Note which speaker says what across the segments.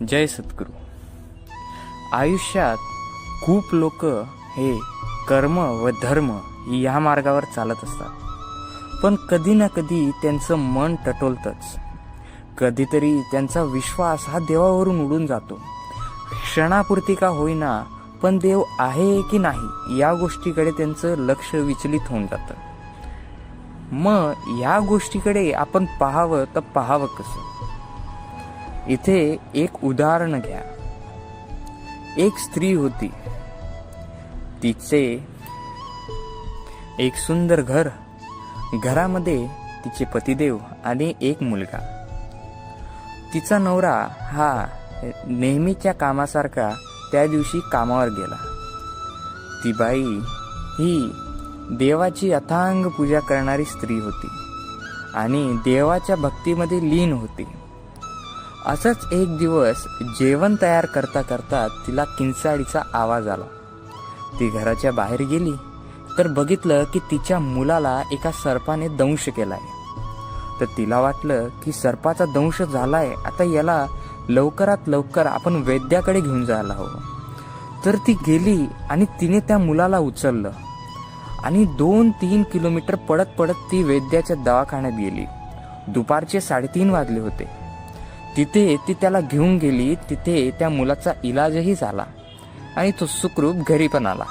Speaker 1: जय सद्गुरू. आयुष्यात खूप लोक हे कर्म व धर्म या मार्गावर चालत असतात, पण कधी ना कधी त्यांचं मन टटोलतंच. कधीतरी त्यांचा विश्वास हा देवावरून उडून जातो. क्षणापुरती का होईना, पण देव आहे की नाही या गोष्टीकडे त्यांचं लक्ष विचलित होऊन जातं. मग या गोष्टीकडे आपण पाहावं तर पाहावं कसं? इथे एक उदाहरण घ्या. एक स्त्री होती, तिचे एक सुंदर घर, घरामध्ये तिचे पतिदेव आणि एक मुलगा. तिचा नवरा हा नेहमीच्या कामासारखा त्या दिवशी कामावर गेला. ती बाई ही देवाची अथांग पूजा करणारी स्त्री होती आणि देवाच्या भक्तीमध्ये लीन होती. असंच एक दिवस जेवण तयार करता करता तिला किंचाळीचा आवाज आला. ती घराच्या बाहेर गेली तर बघितलं की तिच्या मुलाला एका सर्पाने दंश केलाय. तर तिला वाटलं की सर्पाचा दंश झालाय, आता याला लवकरात लवकर आपण वैद्याकडे घेऊन जायला हवं. तर ती गेली आणि तिने त्या मुलाला उचललं आणि 2-3 किलोमीटर पडत पडत ती वैद्याच्या दवाखान्यात गेली. दुपारचे 3:30 वाजले होते. तिथे ती त्याला घेऊन गेली. तिथे त्या मुलाचा इलाजही झाला आणि तो सुखरूप घरी पण आला.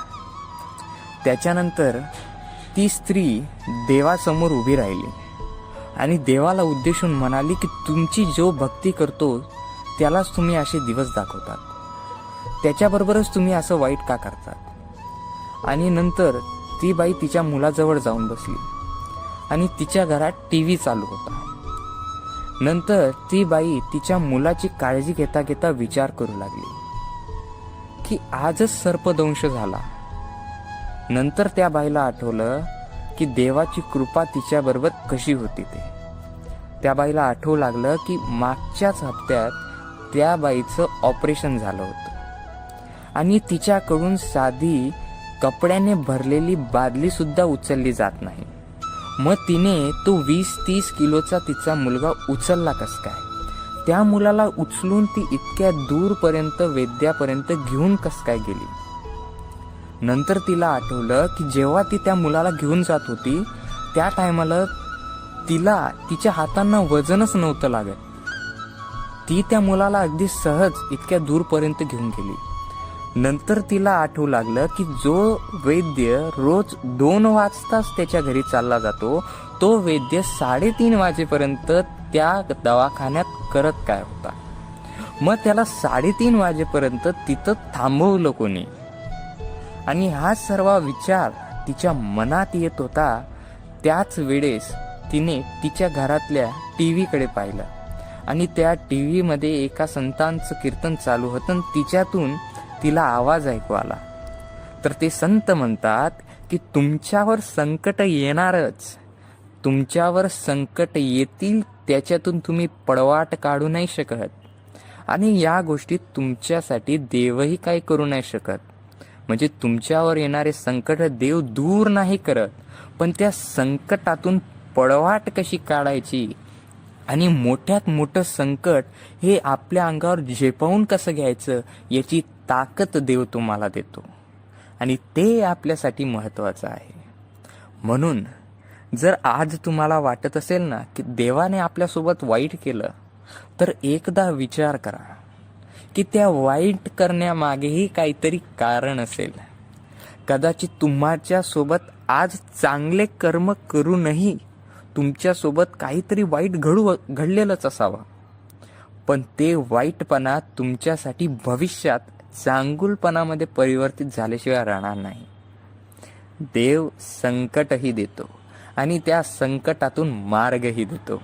Speaker 1: त्याच्यानंतर ती स्त्री देवासमोर उभी राहिली आणि देवाला उद्देशून म्हणाली की तुमची जो भक्ती करतो त्यालाच तुम्ही असे दिवस दाखवतात, त्याच्याबरोबरच तुम्ही असं वाईट का करतात? आणि नंतर ती बाई तिच्या मुलाजवळ जाऊन बसली आणि तिच्या घरात टीव्ही चालू होता. नंतर ती बाई तिच्या मुलाची काळजी घेता घेता विचार करू लागली की आजच सर्पदंश झाला. नंतर त्या बाईला आठवलं की देवाची कृपा तिच्याबरोबर कशी होती ते. त्या बाईला आठवू लागलं की मागच्याच हप्त्यात त्या बाईचं ऑपरेशन झालं होतं आणि तिच्याकडून साधी कपड्याने भरलेली बादली सुद्धा उचलली जात नाही. मग तिने तो 20-30 किलोचा तिचा मुलगा उचलला कस काय? त्या मुलाला उचलून ती इतक्या दूरपर्यंत वैद्यापर्यंत घेऊन कस काय गेली? नंतर तिला आठवलं की जेव्हा ती त्या मुलाला घेऊन जात होती त्या टायमाला तिला तिच्या हातांना वजनच नव्हतं लागत. ती त्या मुलाला अगदी सहज इतक्या दूरपर्यंत घेऊन गेली. नंतर तिला आठवू लागलं की जो वैद्य रोज 2 वाजताच त्याच्या घरी चालला जातो, तो वैद्य 3:30 वाजेपर्यंत त्या दवाखान्यात करत काय होता? मग त्याला 3:30 वाजेपर्यंत तिथं थांबवलं कोणी? आणि हा सर्व विचार तिच्या मनात येत होता. त्याच वेळेस तिने तिच्या घरातल्या टीव्हीकडे पाहिलं आणि त्या टीव्हीमध्ये एका संतांचं कीर्तन चालू होतं. तिच्यातून तिला आवाज ऐकू आला. तर ते संत म्हणतात की तुमच्यावर संकट येणारच, तुमच्यावर संकट येतील, त्याच्यातून तुम्ही पळवाट काढू नाही शकत आणि या गोष्टीत तुमच्यासाठी देवही काही करू नाही शकत. म्हणजे तुमच्यावर येणारे संकट देव दूर नाही करत, पण त्या संकटातून पळवाट कशी काढायची आणि मोठ्यात मोठं संकट हे आपल्या अंगावर झेपावून कसं घ्यायचं याची ताकद देव तुम्हाला देतो आणि ते आपल्यासाठी महत्वाचं आहे. म्हणून जर आज तुम्हाला वाटत असेल ना की देवाने आपल्यासोबत वाईट केलं, तर एकदा विचार करा की त्या वाईट करण्यामागेही काहीतरी कारण असेल. कदाचित तुमच्या सोबत आज चांगले कर्म करूनही तुमच्यासोबत काहीतरी वाईट घडलेलंच असावं, पण ते वाईटपणा तुमच्यासाठी भविष्यात चांगुलपणामध्ये परिवर्तित झाल्याशिवाय राहणार नाही. देव संकटही देतो आणि त्या संकटातून मार्गही देतो.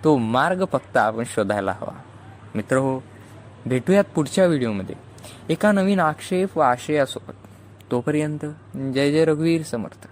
Speaker 1: तो मार्ग फक्त आपण शोधायला हवा. मित्रहो, भेटूयात पुढच्या व्हिडिओमध्ये एका नवीन आक्षेप व आशयासोबत. तोपर्यंत जय जय रघुवीर समर्थ.